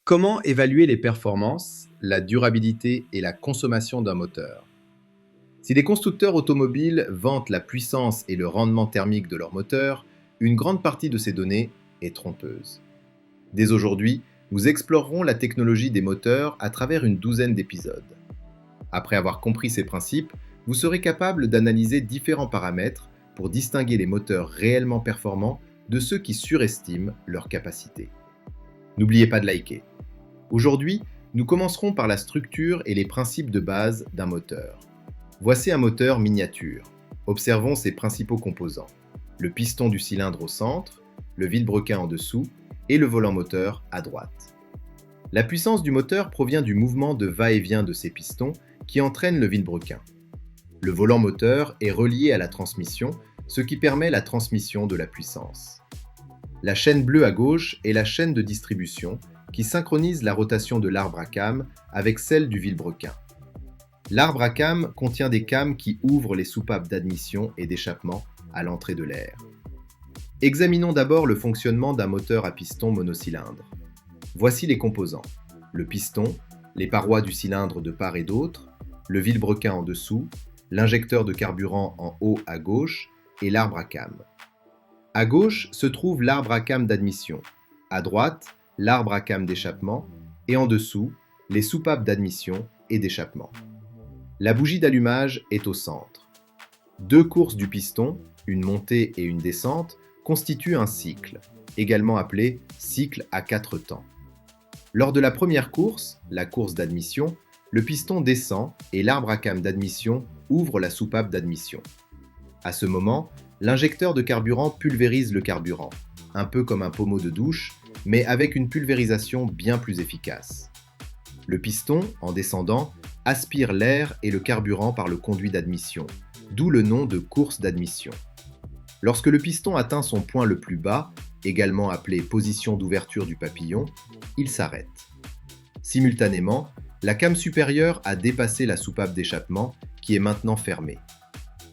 Comment évaluer les performances, la durabilité et la consommation d'un moteur? Si les constructeurs automobiles vantent la puissance et le rendement thermique de leur moteur, une grande partie de ces données est trompeuse. Dès aujourd'hui, nous explorerons la technologie des moteurs à travers une douzaine d'épisodes. Après avoir compris ces principes, vous serez capable d'analyser différents paramètres pour distinguer les moteurs réellement performants de ceux qui surestiment leur capacité. N'oubliez pas de liker. Aujourd'hui, nous commencerons par la structure et les principes de base d'un moteur. Voici un moteur miniature. Observons ses principaux composants. Le piston du cylindre au centre, le vilebrequin en dessous et le volant moteur à droite. La puissance du moteur provient du mouvement de va-et-vient de ces pistons qui entraîne le vilebrequin. Le volant moteur est relié à la transmission, ce qui permet la transmission de la puissance. La chaîne bleue à gauche est la chaîne de distribution qui synchronise la rotation de l'arbre à cames avec celle du vilebrequin. L'arbre à cames contient des cames qui ouvrent les soupapes d'admission et d'échappement à l'entrée de l'air. Examinons d'abord le fonctionnement d'un moteur à piston monocylindre. Voici les composants. Le piston, les parois du cylindre de part et d'autre, le vilebrequin en dessous, l'injecteur de carburant en haut à gauche et l'arbre à cames. À gauche se trouve l'arbre à cames d'admission. À droite, l'arbre à cames d'échappement et en dessous, les soupapes d'admission et d'échappement. La bougie d'allumage est au centre. Deux courses du piston, une montée et une descente, constituent un cycle, également appelé cycle à 4 temps. Lors de la première course, la course d'admission, le piston descend et l'arbre à cames d'admission ouvre la soupape d'admission. À ce moment, l'injecteur de carburant pulvérise le carburant, un peu comme un pommeau de douche, mais avec une pulvérisation bien plus efficace. Le piston, en descendant, aspire l'air et le carburant par le conduit d'admission, d'où le nom de course d'admission. Lorsque le piston atteint son point le plus bas, également appelé position d'ouverture du papillon, il s'arrête. Simultanément, la came supérieure a dépassé la soupape d'échappement qui est maintenant fermée.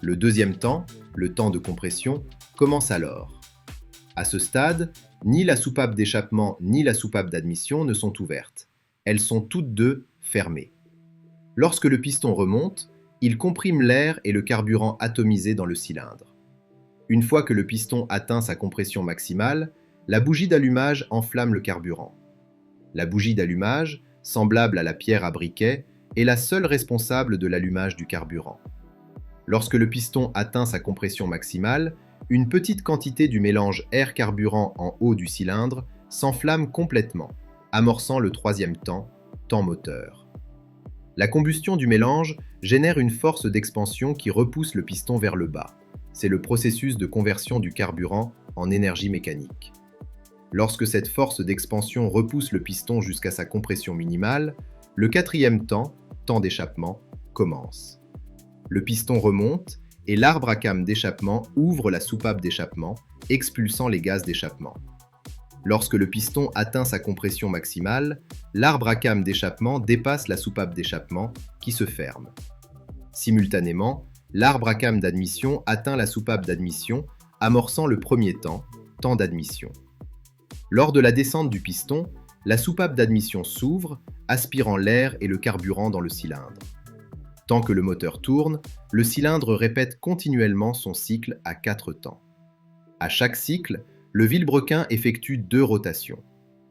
Le deuxième temps, le temps de compression, commence alors. À ce stade, ni la soupape d'échappement ni la soupape d'admission ne sont ouvertes. Elles sont toutes deux fermées. Lorsque le piston remonte, il comprime l'air et le carburant atomisé dans le cylindre. Une fois que le piston atteint sa compression maximale, la bougie d'allumage enflamme le carburant. La bougie d'allumage, semblable à la pierre à briquet, est la seule responsable de l'allumage du carburant. Lorsque le piston atteint sa compression maximale, une petite quantité du mélange air-carburant en haut du cylindre s'enflamme complètement, amorçant le troisième temps, temps moteur. La combustion du mélange génère une force d'expansion qui repousse le piston vers le bas. C'est le processus de conversion du carburant en énergie mécanique. Lorsque cette force d'expansion repousse le piston jusqu'à sa compression minimale, le quatrième temps, temps d'échappement, commence. Le piston remonte et l'arbre à cames d'échappement ouvre la soupape d'échappement, expulsant les gaz d'échappement. Lorsque le piston atteint sa compression maximale, l'arbre à cames d'échappement dépasse la soupape d'échappement qui se ferme. Simultanément, l'arbre à cames d'admission atteint la soupape d'admission, amorçant le premier temps, temps d'admission. Lors de la descente du piston, la soupape d'admission s'ouvre, aspirant l'air et le carburant dans le cylindre. Tant que le moteur tourne, le cylindre répète continuellement son cycle à 4 temps. À chaque cycle, le vilebrequin effectue 2 rotations.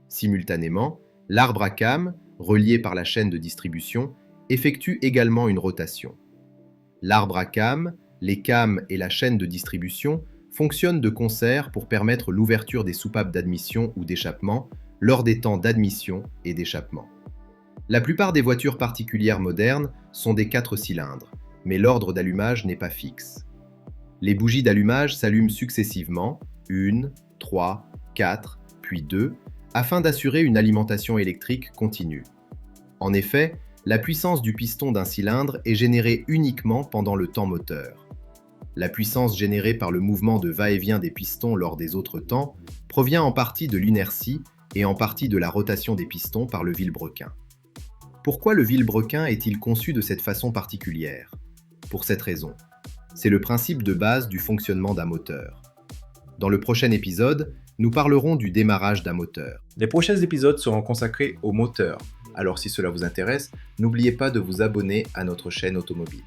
Simultanément, l'arbre à cames, relié par la chaîne de distribution, effectue également une rotation. L'arbre à cames, les cames et la chaîne de distribution fonctionnent de concert pour permettre l'ouverture des soupapes d'admission ou d'échappement lors des temps d'admission et d'échappement. La plupart des voitures particulières modernes sont des 4 cylindres, mais l'ordre d'allumage n'est pas fixe. Les bougies d'allumage s'allument successivement, 1, 3, 4, puis 2, afin d'assurer une alimentation électrique continue. En effet, la puissance du piston d'un cylindre est générée uniquement pendant le temps moteur. La puissance générée par le mouvement de va-et-vient des pistons lors des autres temps provient en partie de l'inertie et en partie de la rotation des pistons par le vilebrequin. Pourquoi le vilebrequin est-il conçu de cette façon particulière? Pour cette raison. C'est le principe de base du fonctionnement d'un moteur. Dans le prochain épisode, nous parlerons du démarrage d'un moteur. Les prochains épisodes seront consacrés au moteur. Alors si cela vous intéresse, n'oubliez pas de vous abonner à notre chaîne automobile.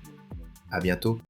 À bientôt.